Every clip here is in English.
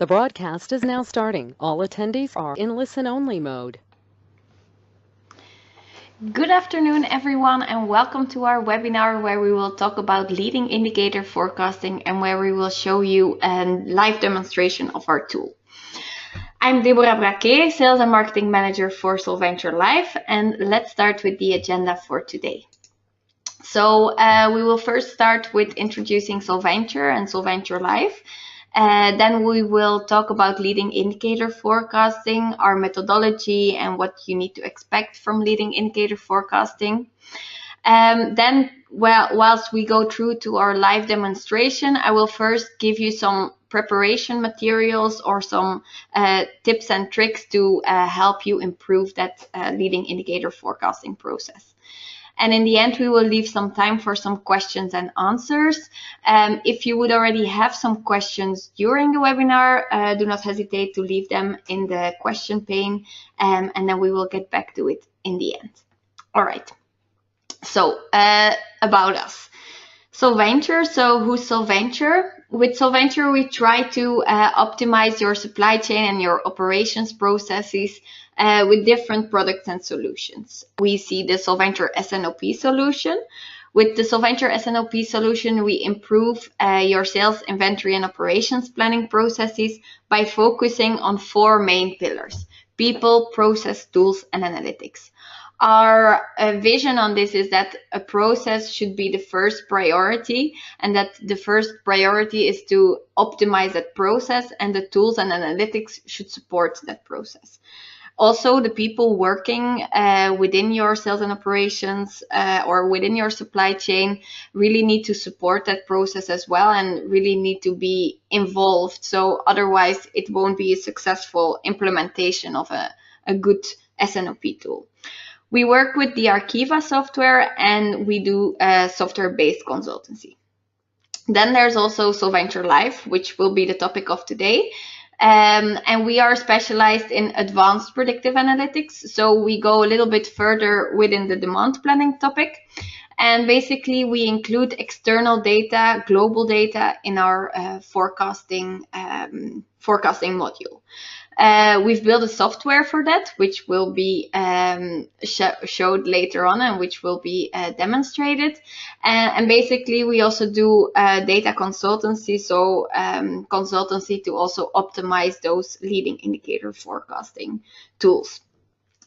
The broadcast is now starting. All attendees are in listen-only mode. Good afternoon, everyone, and welcome to our webinar where we will talk about leading indicator forecasting and where we will show you a live demonstration of our tool. I'm Deborah Braquet, Sales and Marketing Manager for Solventure LIFe, and let's start with the agenda for today. So we will first start with introducing Solventure and Solventure LIFe. Then we will talk about leading indicator forecasting, our methodology, and what you need to expect from leading indicator forecasting. Then, whilst we go through to our live demonstration, I will first give you some preparation materials or some tips and tricks to help you improve that leading indicator forecasting process. And in the end, we will leave some time for some questions and answers. If you would already have some questions during the webinar, do not hesitate to leave them in the question pane, and then we will get back to it in the end. All right. So about us. Solventure. So who's Solventure? With Solventure, we try to optimize your supply chain and your operations processes with different products and solutions. We see the Solventure s&op solution. With the Solventure s&op solution, we improve your sales, inventory, and operations planning processes by focusing on 4 main pillars: people, process, tools, and analytics. Our vision on this is that a process should be the first priority, and that the first priority is to optimize that process, and the tools and analytics should support that process. Also, the people working within your sales and operations or within your supply chain really need to support that process as well and really need to be involved. So otherwise, it won't be a successful implementation of a good s&op tool. We work with the Archiva software, and we do software-based consultancy. Then there's also Solventure LIFe, which will be the topic of today. And we are specialized in advanced predictive analytics. So we go a little bit further within the demand planning topic. And basically, we include external data, global data in our forecasting module. We've built a software for that, which will be showed later on and which will be demonstrated. And basically, we also do data consultancy, so consultancy to also optimize those leading indicator forecasting tools.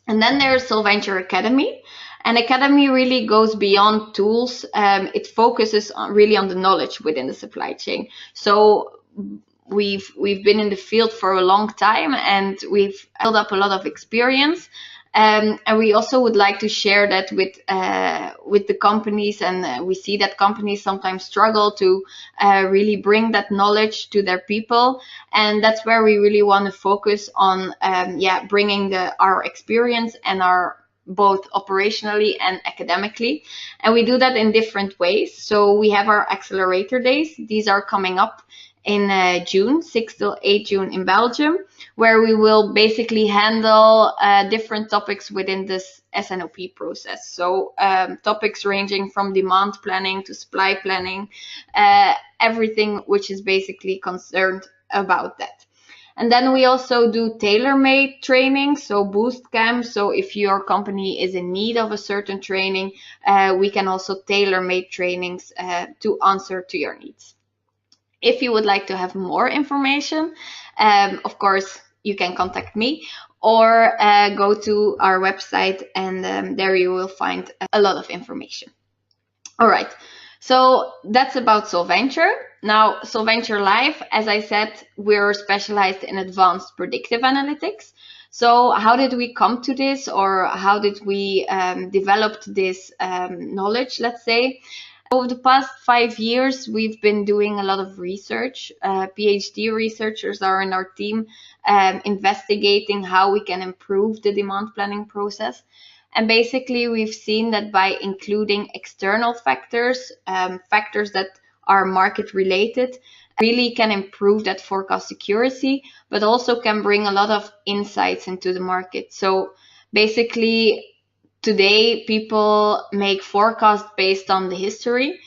And then there's Solventure Academy. And Academy really goes beyond tools. It focuses really on the knowledge within the supply chain. So we've been in the field for a long time, and we've built up a lot of experience. And we also would like to share that with the companies, and we see that companies sometimes struggle to really bring that knowledge to their people, and that's where we really want to focus on bringing our experience and our both operationally and academically. And we do that in different ways. So we have our accelerator days. These are coming up in June, 6th till 8th June in Belgium, where we will basically handle different topics within this s&op process. So topics ranging from demand planning to supply planning, everything which is basically concerned about that. And then we also do tailor-made training, so boost camps. So if your company is in need of a certain training, we can also tailor-made trainings to answer to your needs. If you would like to have more information, of course, you can contact me or go to our website, and there you will find a lot of information. All right, so that's about Solventure. Now, Solventure LIFe, as I said, we're specialized in advanced predictive analytics. So how did we come to this, or how did we develop this knowledge, let's say? Over the past 5 years, we've been doing a lot of research. PhD researchers are in our team investigating how we can improve the demand planning process. And basically, we've seen that by including external factors, factors that are market related, really can improve that forecast accuracy, but also can bring a lot of insights into the market. So basically, today, people make forecasts based on the history,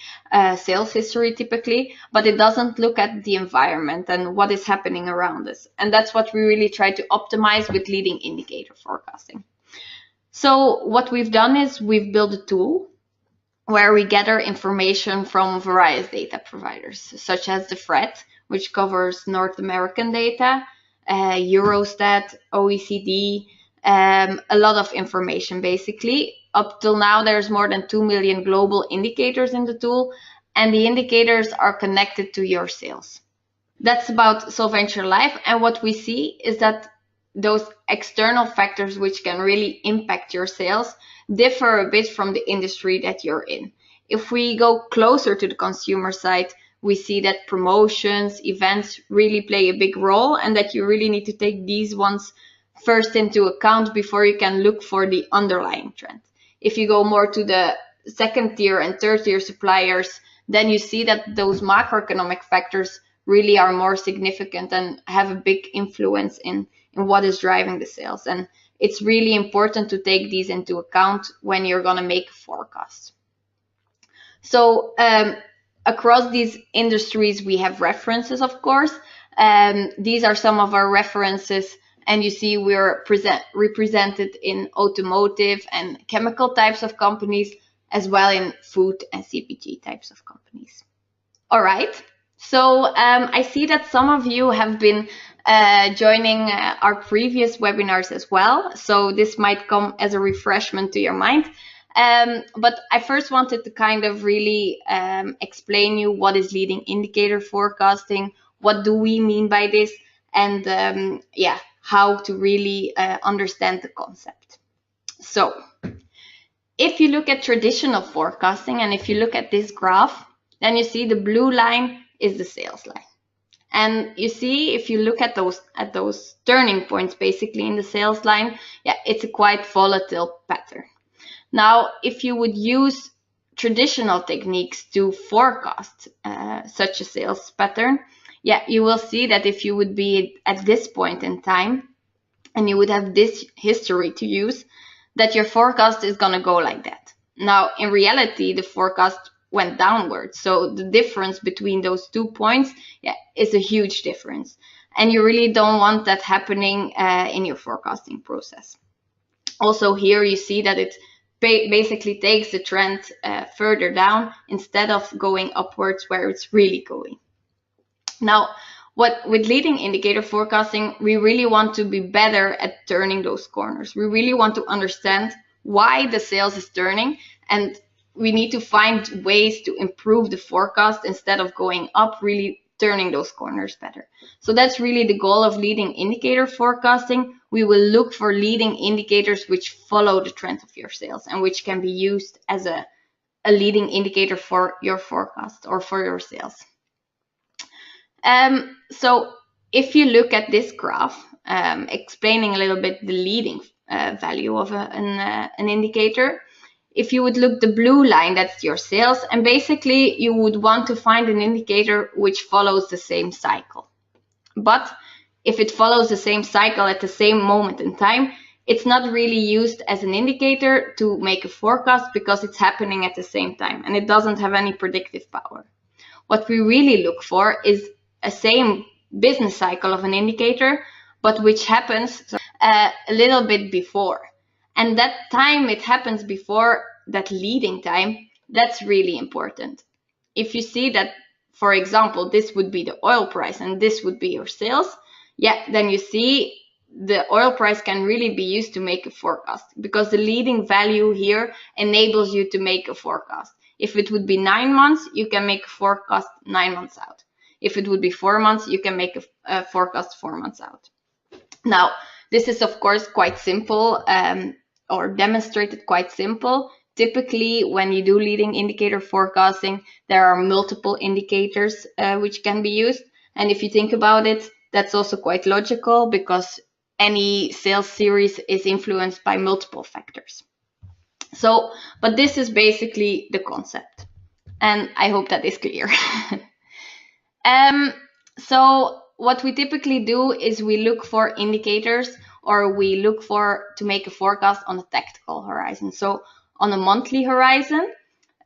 sales history typically, but it doesn't look at the environment and what is happening around us. And that's what we really try to optimize with leading indicator forecasting. So what we've done is we've built a tool where we gather information from various data providers, such as the FRED, which covers North American data, Eurostat, OECD, a lot of information basically. Up till now, there's more than 2 million global indicators in the tool, and the indicators are connected to your sales. That's about Solventure LIFe, and what we see is that those external factors which can really impact your sales differ a bit from the industry that you're in. If we go closer to the consumer side, we see that promotions, events really play a big role, and that you really need to take these ones first into account before you can look for the underlying trend. If you go more to the second tier and third tier suppliers, then you see that those macroeconomic factors really are more significant and have a big influence in what is driving the sales. And it's really important to take these into account when you're going to make a forecast. So across these industries, we have references, of course. These are some of our references, and you see we're represented in automotive and chemical types of companies, as well in food and CPG types of companies. All right. So I see that some of you have been joining our previous webinars as well. So this might come as a refreshment to your mind. But I first wanted to kind of really explain you what is leading indicator forecasting, what do we mean by this, and how to really understand the concept. So if you look at traditional forecasting, and if you look at this graph, then you see the blue line is the sales line. And you see, if you look at those turning points basically in the sales line, it's a quite volatile pattern. Now, if you would use traditional techniques to forecast such a sales pattern, you will see that if you would be at this point in time and you would have this history to use, that your forecast is going to go like that. Now, in reality, the forecast went downwards. So the difference between those 2 points is a huge difference. And you really don't want that happening in your forecasting process. Also here you see that it basically takes the trend further down instead of going upwards where it's really going. Now, with leading indicator forecasting, we really want to be better at turning those corners. We really want to understand why the sales is turning, and we need to find ways to improve the forecast instead of going up, really turning those corners better. So that's really the goal of leading indicator forecasting. We will look for leading indicators which follow the trend of your sales and which can be used as a leading indicator for your forecast or for your sales. So if you look at this graph, explaining a little bit the leading value of an indicator, if you would look the blue line, that's your sales, and basically you would want to find an indicator which follows the same cycle. But if it follows the same cycle at the same moment in time, it's not really used as an indicator to make a forecast because it's happening at the same time and it doesn't have any predictive power. What we really look for is a same business cycle of an indicator, but which happens a little bit before. And that time it happens before, that leading time, that's really important. If you see that, for example, this would be the oil price and this would be your sales, then you see the oil price can really be used to make a forecast because the leading value here enables you to make a forecast. If it would be 9 months, you can make a forecast 9 months out. If it would be 4 months, you can make a forecast 4 months out. Now, this is of course quite simple or demonstrated quite simple. Typically, when you do leading indicator forecasting, there are multiple indicators which can be used. And if you think about it, that's also quite logical because any sales series is influenced by multiple factors. So, but this is basically the concept. And I hope that is clear. So what we typically do is we look for indicators, or we look for to make a forecast on a tactical horizon. So on a monthly horizon,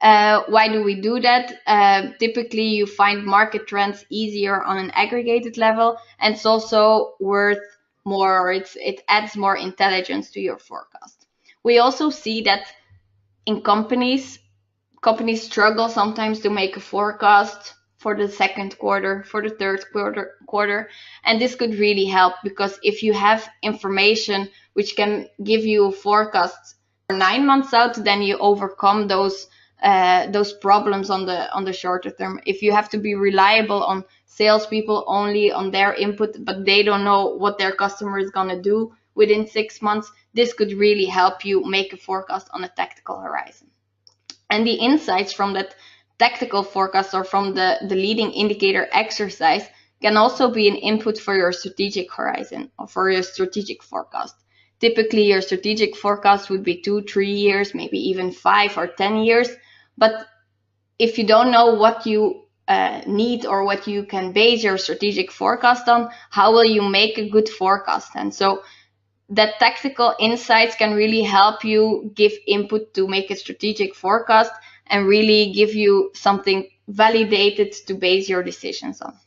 Why do we do that? Typically, you find market trends easier on an aggregated level, and it's also worth more, or it adds more intelligence to your forecast. We also see that in companies struggle sometimes to make a forecast for the second quarter, for the third quarter, and this could really help, because if you have information which can give you forecasts for 9 months out, then you overcome those problems on the shorter term. If you have to be reliable on salespeople only on their input, but they don't know what their customer is gonna do within 6 months, this could really help you make a forecast on a tactical horizon. And the insights from that tactical forecast or from the leading indicator exercise can also be an input for your strategic horizon or for your strategic forecast. Typically, your strategic forecast would be 2-3 years, maybe even 5 or 10 years. But if you don't know what you need or what you can base your strategic forecast on, how will you make a good forecast? And so that tactical insights can really help you give input to make a strategic forecast and really give you something validated to base your decisions on.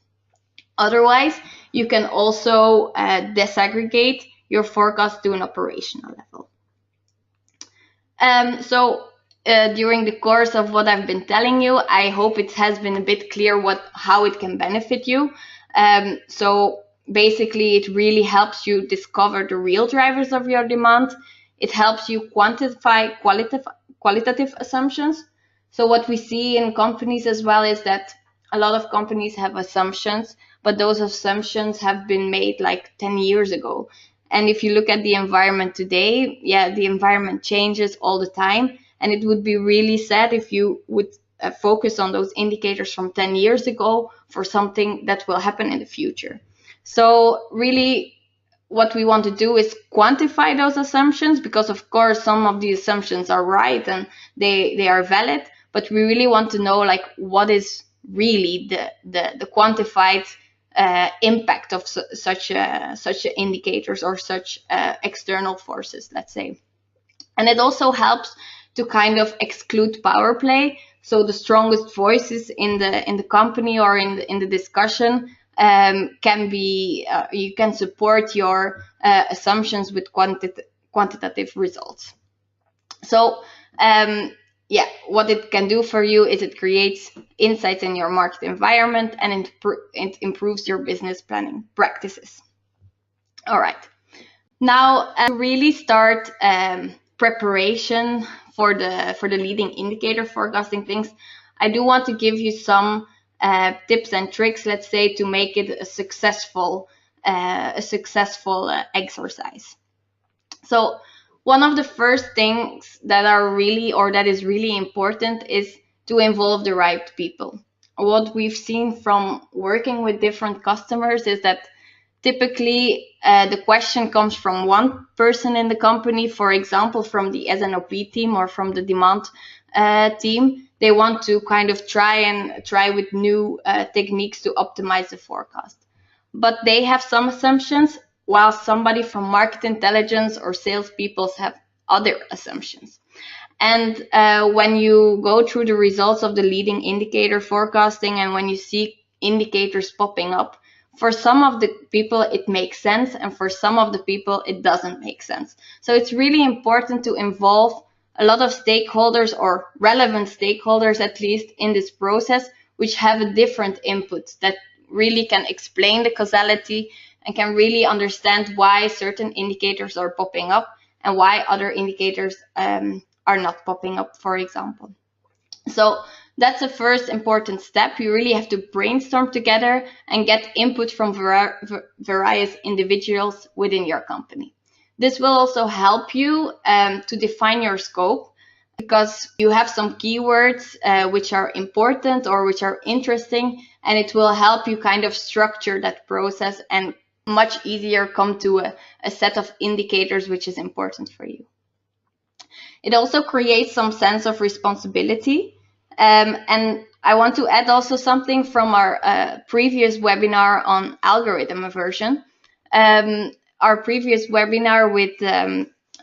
Otherwise, you can also disaggregate your forecast to an operational level. During the course of what I've been telling you, I hope it has been a bit clear how it can benefit you. So basically, it really helps you discover the real drivers of your demand. It helps you quantify qualitative assumptions. So what we see in companies as well is that a lot of companies have assumptions, but those assumptions have been made like 10 years ago. And if you look at the environment today, the environment changes all the time. And it would be really sad if you would focus on those indicators from 10 years ago for something that will happen in the future. So really, what we want to do is quantify those assumptions, because of course some of the assumptions are right and they are valid, but we really want to know like what is really the quantified impact of such indicators or such external forces, let's say. And it also helps to kind of exclude power play. So the strongest voices in the company or in the discussion can be you can support your assumptions with quantitative results. So what it can do for you is it creates insights in your market environment, and it improves your business planning practices. All right, now to really start preparation for the leading indicator forecasting things, I do want to give you some tips and tricks, let's say, to make it a successful exercise. So one of the first things that is really important is to involve the right people. What we've seen from working with different customers is that typically the question comes from one person in the company, for example, from the S&op team or from the demand team. They want to kind of try with new techniques to optimize the forecast. But they have some assumptions, while somebody from market intelligence or salespeople have other assumptions. And when you go through the results of the leading indicator forecasting, and when you see indicators popping up, for some of the people it makes sense, and for some of the people it doesn't make sense. So it's really important to involve a lot of stakeholders, or relevant stakeholders at least, in this process, which have a different input that really can explain the causality and can really understand why certain indicators are popping up and why other indicators are not popping up, for example. So that's the first important step. You really have to brainstorm together and get input from various individuals within your company. This will also help you to define your scope, because you have some keywords which are important or which are interesting, and it will help you kind of structure that process and much easier come to a set of indicators which is important for you. It also creates some sense of responsibility. And I want to add also something from our previous webinar on algorithm aversion. Our previous webinar with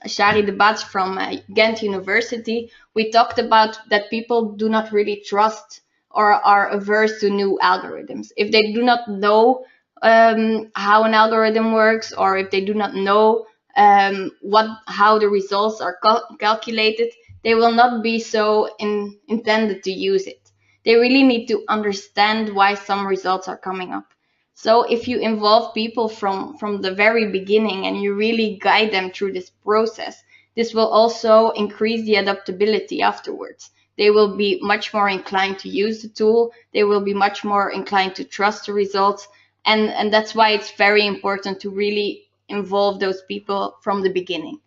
Shari Debat from Ghent University, we talked about that people do not really trust or are averse to new algorithms. If they do not know how an algorithm works, or if they do not know how the results are calculated, they will not be so intended to use it. They really need to understand why some results are coming up. So if you involve people from the very beginning and you really guide them through this process, this will also increase the adaptability afterwards. They will be much more inclined to use the tool. They will be much more inclined to trust the results. And that's why it's very important to really involve those people from the beginning.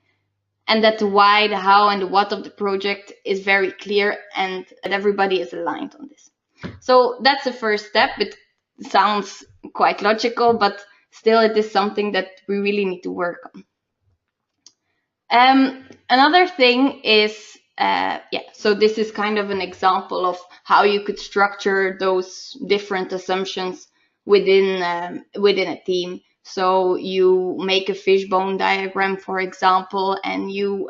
And that the why, the how, and the what of the project is very clear, and that everybody is aligned on this. So that's the first step. It sounds quite logical, but still it is something that we really need to work on. Another thing is, so this is kind of an example of how you could structure those different assumptions within a team. So you make a fishbone diagram, for example, and you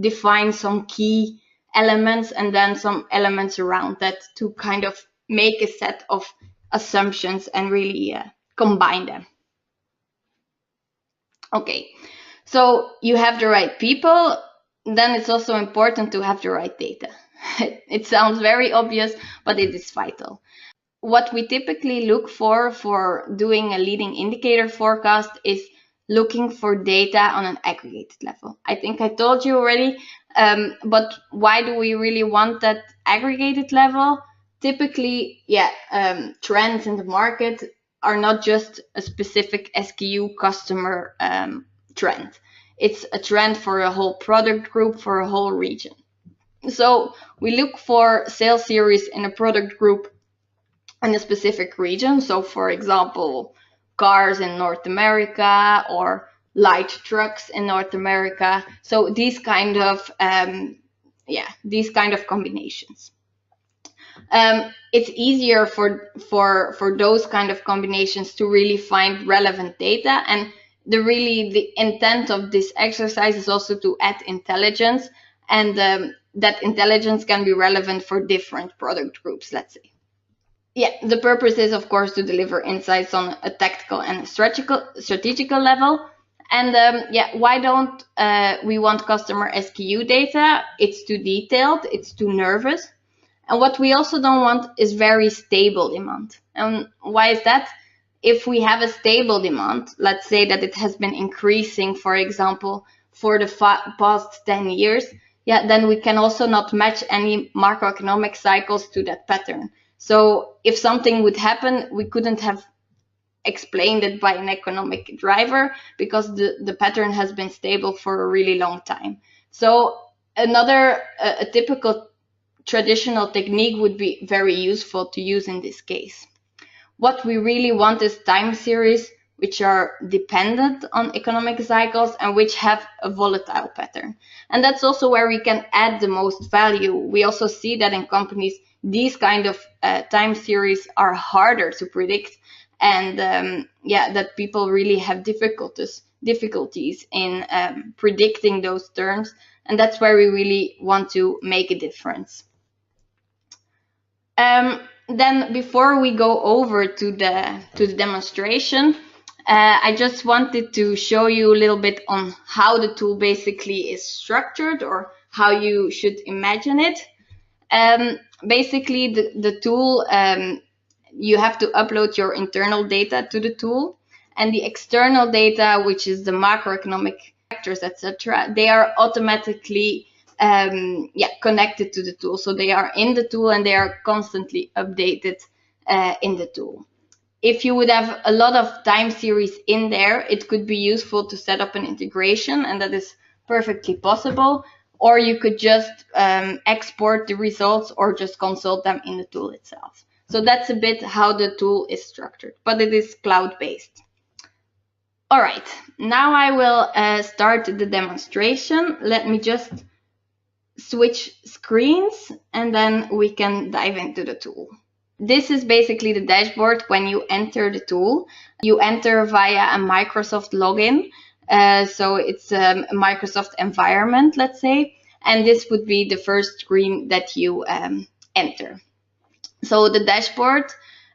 define some key elements and then some elements around that to kind of make a set of assumptions and really combine them. Okay, so you have the right people, then it's also important to have the right data. It sounds very obvious, but it is vital. What we typically look for doing a leading indicator forecast is looking for data on an aggregated level. I think I told you already, but why do we really want that aggregated level? Typically, trends in the market are not just a specific SKU customer trend. It's a trend for a whole product group, for a whole region. So we look for sales series in a product group in a specific region. So for example, cars in North America or light trucks in North America. So these kind of combinations. It's easier for those kind of combinations to really find relevant data, and the intent of this exercise is also to add intelligence, and that intelligence can be relevant for different product groups, let's say. Yeah, the purpose is, of course, to deliver insights on a tactical and strategical level. And why don't we want customer SKU data? It's too detailed, it's too nervous. And what we also don't want is very stable demand. And why is that? If we have a stable demand, let's say that it has been increasing, for example, for the past 10 years, then we can also not match any macroeconomic cycles to that pattern. So if something would happen, we couldn't have explained it by an economic driver because the pattern has been stable for a really long time. So another a typical traditional technique would be very useful to use in this case. What we really want is time series which are dependent on economic cycles and which have a volatile pattern. And that's also where we can add the most value. We also see that in companies, these kind of time series are harder to predict, and that people really have difficulties in predicting those terms, and that's where we really want to make a difference. Then before we go over to the demonstration, I just wanted to show you a little bit on how the tool basically is structured, or how you should imagine it. Basically, the tool, you have to upload your internal data to the tool, and the external data, which is the macroeconomic factors, etc., they are automatically connected to the tool. So they are in the tool and they are constantly updated in the tool. If you would have a lot of time series in there, it could be useful to set up an integration, and that is perfectly possible. Or you could just export the results or just consult them in the tool itself. So that's a bit how the tool is structured, but it is cloud-based. All right, now I will start the demonstration. Let me just switch screens and then we can dive into the tool. This is basically the dashboard when you enter the tool. You enter via a Microsoft login. So it's a Microsoft environment, let's say, and this would be the first screen that you enter. So the dashboard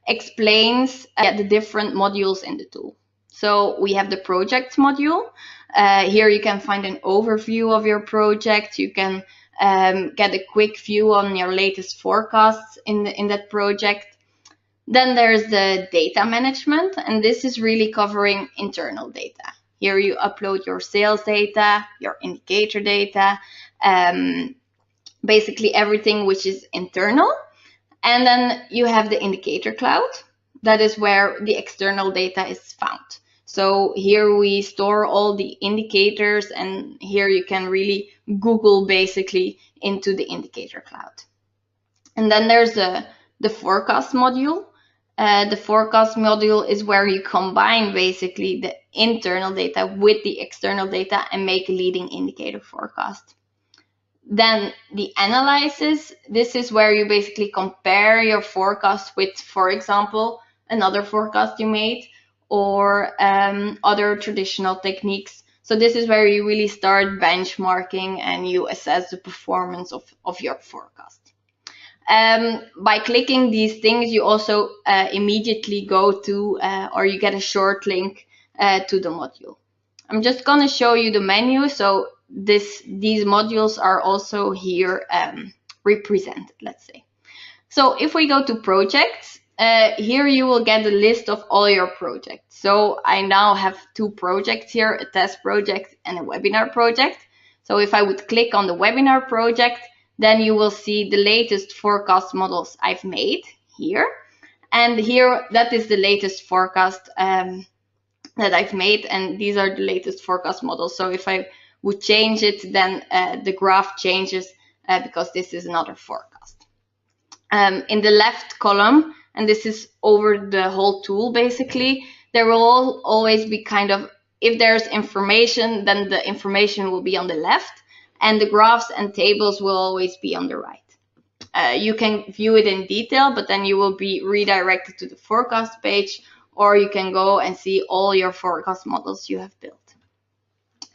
explains the different modules in the tool. So we have the projects module. Here you can find an overview of your project. You can get a quick view on your latest forecasts in that project. Then there's the data management, and this is really covering internal data. Here you upload your sales data, your indicator data, basically everything which is internal. And then you have the indicator cloud. That is where the external data is found. So here we store all the indicators, and here you can really Google basically into the indicator cloud. And then there's the forecast module. The forecast module is where you combine basically the internal data with the external data and make a leading indicator forecast. Then the analysis, this is where you basically compare your forecast with, for example, another forecast you made, or other traditional techniques. So this is where you really start benchmarking and you assess the performance of your forecast. By clicking these things, you also immediately go to, or you get a short link to the module. I'm just going to show you the menu. So these modules are also here represented, let's say. So if we go to projects, here you will get a list of all your projects. So I now have 2 projects here, a test project and a webinar project. So if I would click on the webinar project, then you will see the latest forecast models I've made here. And here, that is the latest forecast that I've made, and these are the latest forecast models. So if I would change it, then the graph changes because this is another forecast. In the left column, and this is over the whole tool basically, there will always be kind of, if there's information, then the information will be on the left, and the graphs and tables will always be on the right. You can view it in detail, but then you will be redirected to the forecast page, or you can go and see all your forecast models you have built.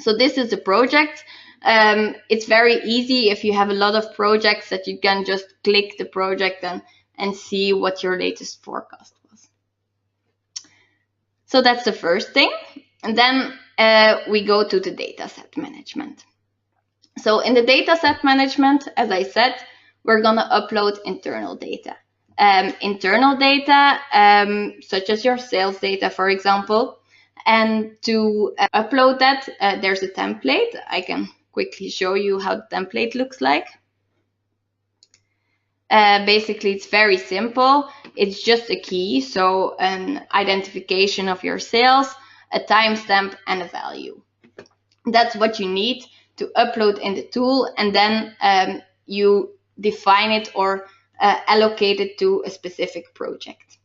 So this is the project. It's very easy if you have a lot of projects that you can just click the project and see what your latest forecast was. So that's the first thing. And then we go to the dataset management. So in the dataset management, as I said, we're going to upload internal data. Internal data, such as your sales data, for example. And to upload that, there's a template. I can quickly show you how the template looks like. Basically, it's very simple. It's just a key, so an identification of your sales, a timestamp, and a value. That's what you need to upload in the tool, and then you define it or allocate it to a specific project.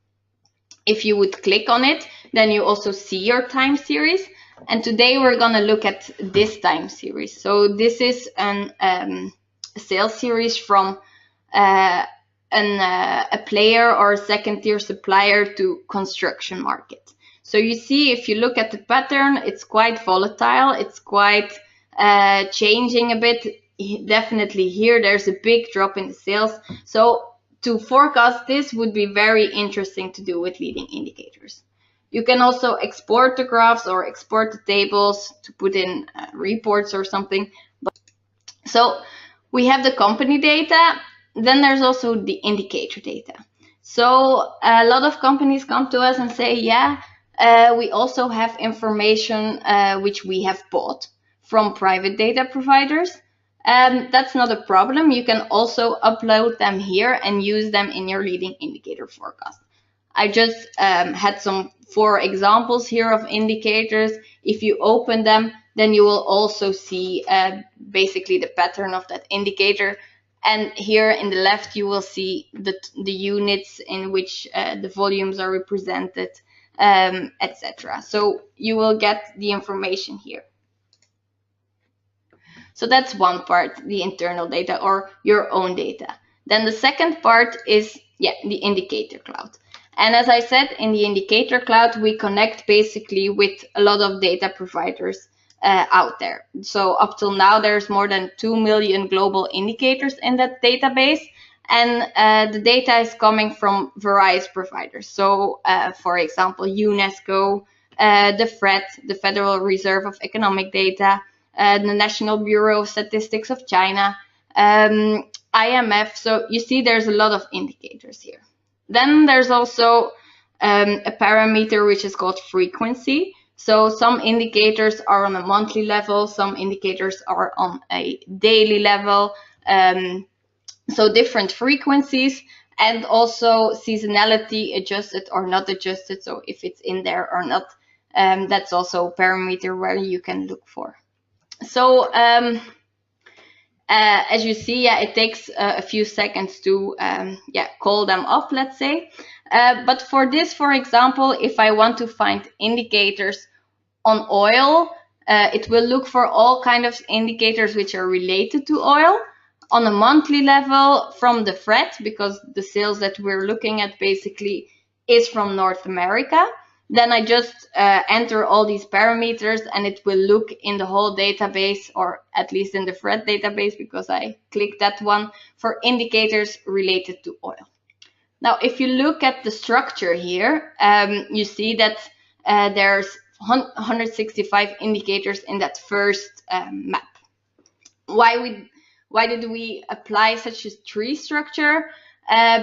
If you would click on it, then you also see your time series. And today we're going to look at this time series. So this is a sales series from a player or a second-tier supplier to construction market. So you see, if you look at the pattern, it's quite volatile. It's quite changing a bit. Definitely here, there's a big drop in the sales. So to forecast this would be very interesting to do with leading indicators. You can also export the graphs or export the tables to put in reports or something. So we have the company data. Then there's also the indicator data. So a lot of companies come to us and say, yeah, we also have information which we have bought from private data providers. That's not a problem. You can also upload them here and use them in your leading indicator forecast. I just had some 4 examples here of indicators. If you open them, then you will also see basically the pattern of that indicator. And here in the left, you will see the units in which the volumes are represented, etc. So you will get the information here. So that's one part, the internal data or your own data. Then the second part is the indicator cloud. And as I said, in the indicator cloud, we connect basically with a lot of data providers out there. So up till now, there's more than 2 million global indicators in that database. And the data is coming from various providers. So, for example, UNESCO, the FRED, the Federal Reserve of Economic Data, the National Bureau of Statistics of China, IMF. So you see there's a lot of indicators here. Then there's also a parameter which is called frequency. So some indicators are on a monthly level, some indicators are on a daily level. So different frequencies, and also seasonality, adjusted or not adjusted. So if it's in there or not, that's also a parameter where you can look for. So as you see, it takes a few seconds to call them up, let's say. But for this, for example, if I want to find indicators on oil, it will look for all kinds of indicators which are related to oil on a monthly level from the FRED, because the sales that we're looking at basically is from North America. Then I just enter all these parameters, and it will look in the whole database, or at least in the FRED database, because I clicked that one, for indicators related to oil. Now, if you look at the structure here, you see that there's 165 indicators in that first map. Why did we apply such a tree structure?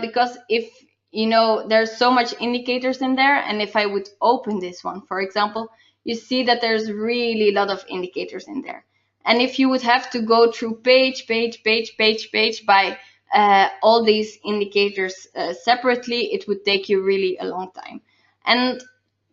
Because if there's so much indicators in there, and if I would open this one, for example, you see that there's really a lot of indicators in there. And if you would have to go through page by all these indicators separately, it would take you really a long time. And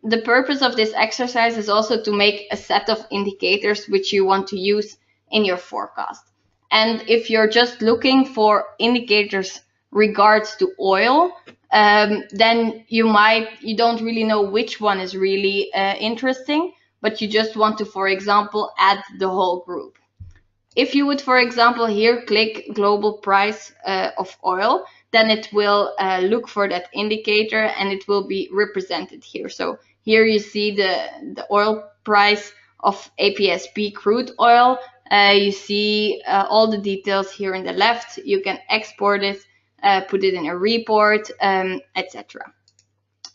the purpose of this exercise is also to make a set of indicators which you want to use in your forecast. And if you're just looking for indicators regards to oil, then you don't really know which one is really interesting, but you just want to, for example, add the whole group. If you would, for example, here click global price of oil, then it will look for that indicator, and it will be represented here. So here you see the oil price of APSP crude oil. You see all the details here in the left. You can export it, put it in a report, etc.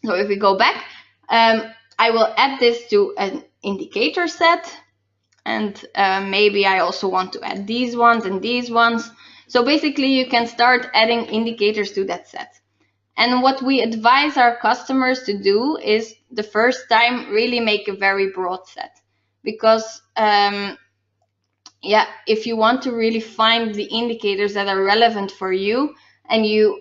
So if we go back, I will add this to an indicator set, and maybe I also want to add these ones and these ones. So basically you can start adding indicators to that set. And what we advise our customers to do is the first time really make a very broad set, because if you want to really find the indicators that are relevant for you, and you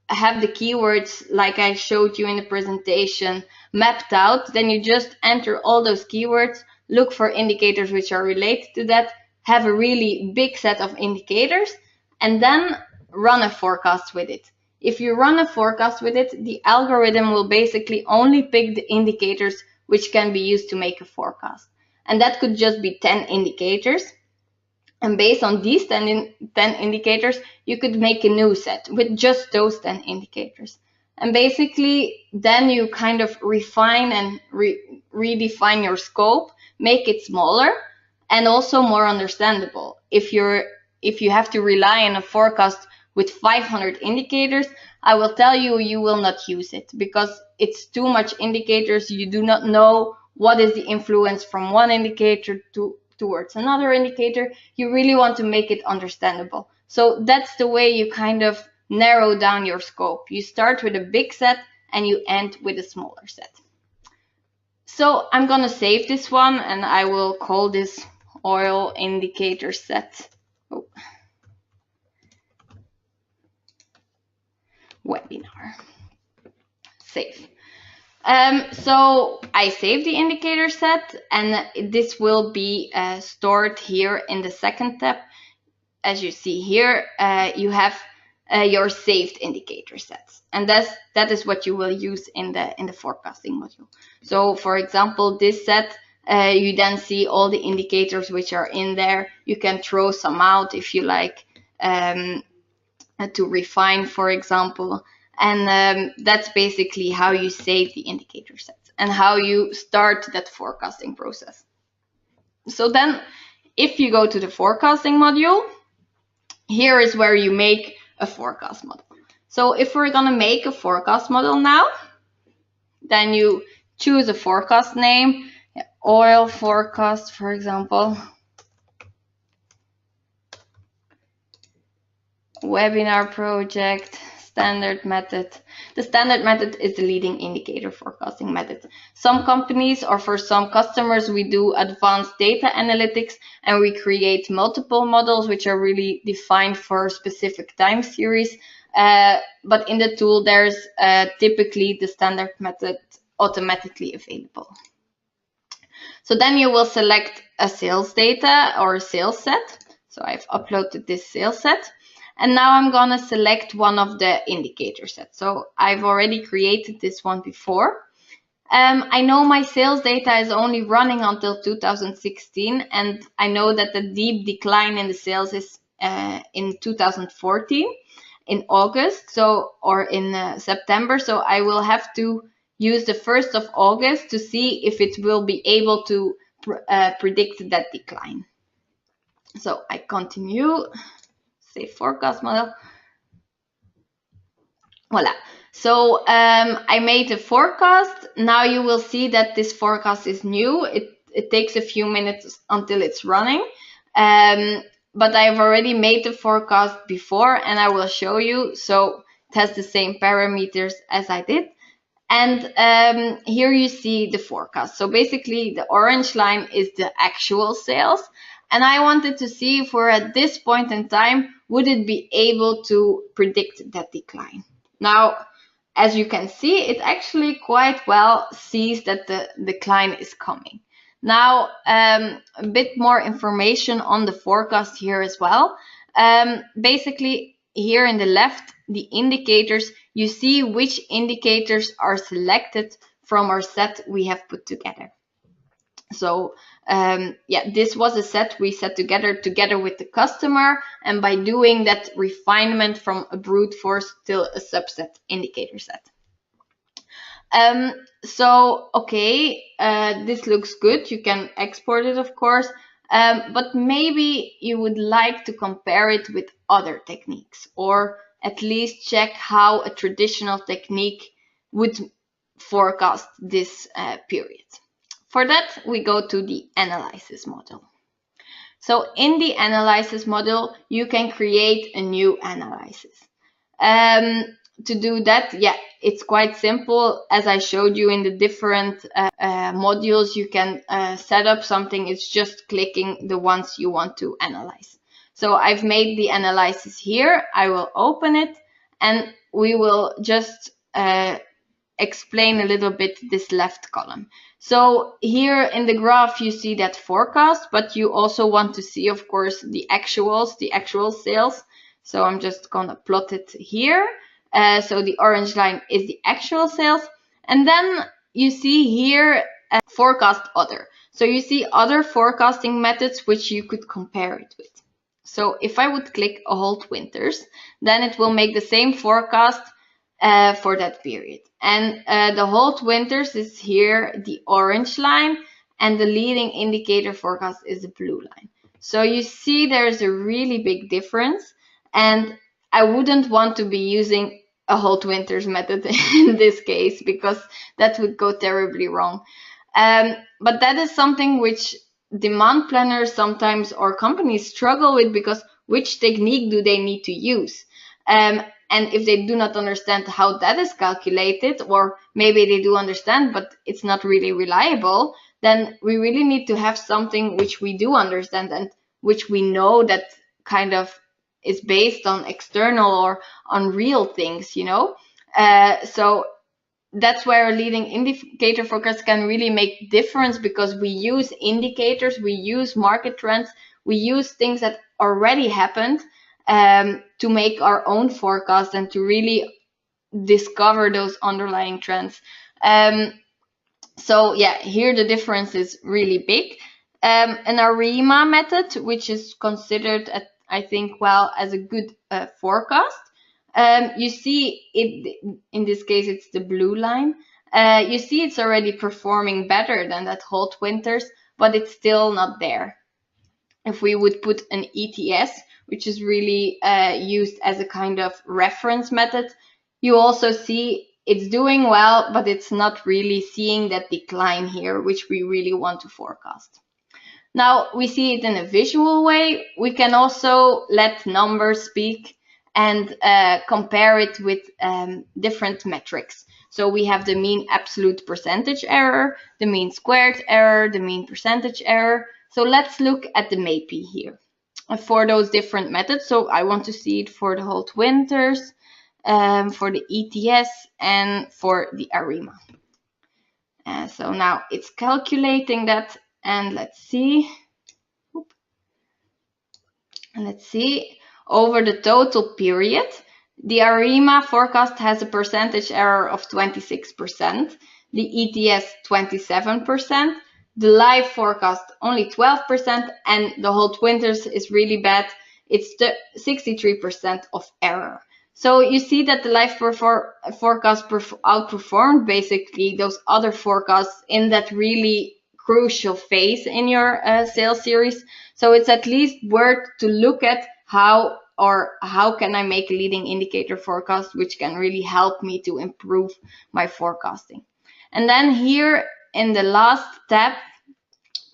have the keywords like I showed you in the presentation mapped out, then you just enter all those keywords, look for indicators which are related to that, have a really big set of indicators, and then run a forecast with it. If you run a forecast with it, the algorithm will basically only pick the indicators which can be used to make a forecast. And that could just be 10 indicators. And based on these 10 indicators, you could make a new set with just those 10 indicators. And basically, then you kind of refine and redefine your scope, make it smaller and also more understandable. If you have to rely on a forecast with 500 indicators, I will tell you, you will not use it, because it's too much indicators. You do not know what is the influence from one indicator towards another indicator. You really want to make it understandable. So that's the way you kind of narrow down your scope. You start with a big set and you end with a smaller set. So I'm going to save this one, and I will call this oil indicator set. Webinar. Save. So I save the indicator set, and this will be stored here in the second tab. As you see here, you have your saved indicator sets, and that is what you will use in the forecasting module. So for example, this set, you then see all the indicators which are in there. You can throw some out if you like, to refine, for example. And that's basically how you save the indicator sets and how you start that forecasting process. So then if you go to the forecasting module, here is where you make a forecast model. So if we're going to make a forecast model now, then you choose a forecast name, oil forecast, for example, webinar project, standard method. The standard method is the leading indicator forecasting method. Some companies, or for some customers, we do advanced data analytics and we create multiple models which are really defined for specific time series. But in the tool, there's typically the standard method automatically available. So then you will select a sales data or a sales set. So I've uploaded this sales set. And now I'm going to select one of the indicator sets. So I've already created this one before. I know my sales data is only running until 2016, and I know that the deep decline in the sales is in 2014 in August, or in September. So I will have to use the 1st of August to see if it will be able to predict that decline. So I continue. Say forecast model. Voila. So I made a forecast. Now you will see that this forecast is new. It takes a few minutes until it's running. But I've already made the forecast before and I will show you. So it has the same parameters as I did. And here you see the forecast. So basically the orange line is the actual sales. And I wanted to see if we're at this point in time, would it be able to predict that decline? Now, as you can see, it actually quite well sees that the decline is coming. Now, a bit more information on the forecast here as well. Basically, here in the left, the indicators, you see which indicators are selected from our set we have put together. So yeah, this was a set we set together with the customer, and by doing that refinement from a brute force till a subset indicator set. So okay, this looks good. You can export it, of course, but maybe you would like to compare it with other techniques, or at least check how a traditional technique would forecast this period. For that, we go to the analysis model. So in the analysis model, you can create a new analysis. To do that, yeah, it's quite simple. As I showed you in the different modules, you can set up something. It's just clicking the ones you want to analyze. So I've made the analysis here. I will open it and we will just explain a little bit this left column. So here in the graph, you see that forecast, but you also want to see, of course, the actual sales. So I'm just going to plot it here. So the orange line is the actual sales. And then you see here forecast other. So you see other forecasting methods which you could compare it with. So if I would click Hold Winters, then it will make the same forecast for that period. And the Hold Winters is here, the orange line, and the leading indicator forecast is the blue line. So you see there's a really big difference, and I wouldn't want to be using a Hold Winters method in this case, because that would go terribly wrong. But that is something which demand planners sometimes, or companies, struggle with, because which technique do they need to use? And if they do not understand how that is calculated, or maybe they do understand, but it's not really reliable, then we really need to have something which we do understand and which we know that kind of is based on external or on real things, you know? So that's where a leading indicator forecast can really make difference, because we use indicators, we use market trends, we use things that already happened to make our own forecast and to really discover those underlying trends. So yeah, here the difference is really big. An ARIMA method, which is considered, I think, well, as a good forecast. You see it, in this case, it's the blue line. You see it's already performing better than that Hold Winters, but it's still not there. If we would put an ETS, which is really used as a kind of reference method, you also see it's doing well, but it's not really seeing that decline here, which we really want to forecast. Now we see it in a visual way. We can also let numbers speak and compare it with different metrics. So we have the mean absolute percentage error, the mean squared error, the mean percentage error. So let's look at the MAPI here for those different methods. So I want to see it for the whole winters, for the ETS, and for the ARIMA. So now it's calculating that, and let's see. Let's see, over the total period, the ARIMA forecast has a percentage error of 26%, the ETS 27%, the LIFe forecast only 12%, and the whole winters is really bad. It's the 63% of error. So you see that the LIFe forecast outperformed basically those other forecasts in that really crucial phase in your sales series. So it's at least worth to look at how can I make a leading indicator forecast, which can really help me to improve my forecasting. And then here in the last tab,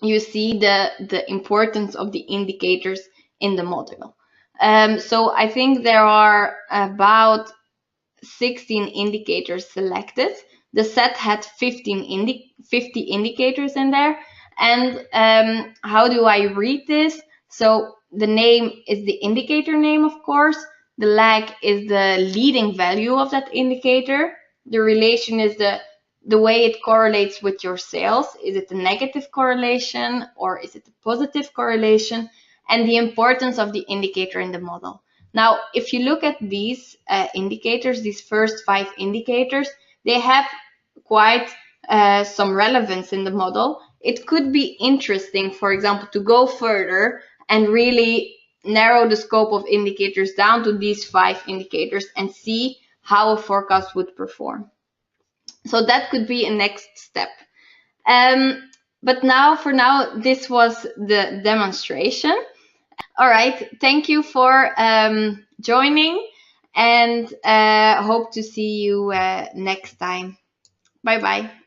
you see the importance of the indicators in the model. So I think there are about 16 indicators selected. The set had 50 indicators in there. And how do I read this? So the name is the indicator name, of course. The lag is the leading value of that indicator. The relation is the way it correlates with your sales. Is it a negative correlation or is it a positive correlation? And the importance of the indicator in the model. Now, if you look at these indicators, these first 5 indicators, they have quite some relevance in the model. It could be interesting, for example, to go further and really narrow the scope of indicators down to these 5 indicators and see how a forecast would perform. So that could be a next step. But now, for now, this was the demonstration. All right, thank you for joining, and hope to see you next time. Bye-bye.